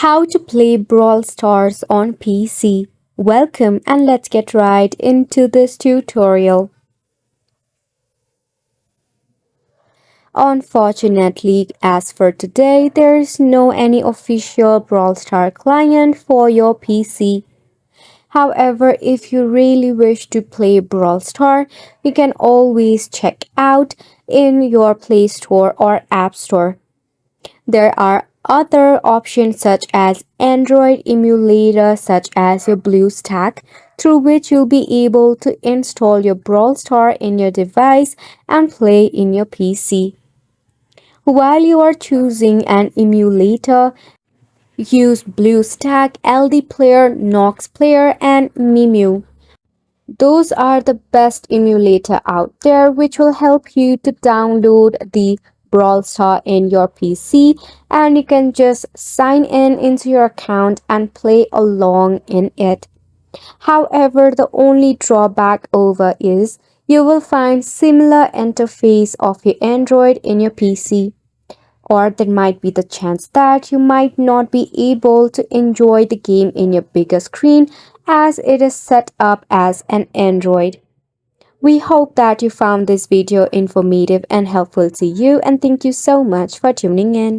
How to play Brawl Stars on PC. Welcome and let's get right into this tutorial. Unfortunately, as for today, there is no any official Brawl Star client for your PC. However, if you really wish to play Brawl Star, you can always check out in your Play Store or App Store. There are other options such as Android emulator such as your BlueStack through which you'll be able to install your Brawl Star in your device and play in your PC. While you are choosing an emulator, use BlueStack, LD Player, Nox Player and Mimu. Those are the best emulator out there which will help you to download the Brawl Star in your PC and you can just sign in into your account and play along in it. However, the only drawback over is you will find similar interface of your Android in your PC, or there might be the chance that you might not be able to enjoy the game in your bigger screen as it is set up as an Android. We hope that you found this video informative and helpful to you, and thank you so much for tuning in.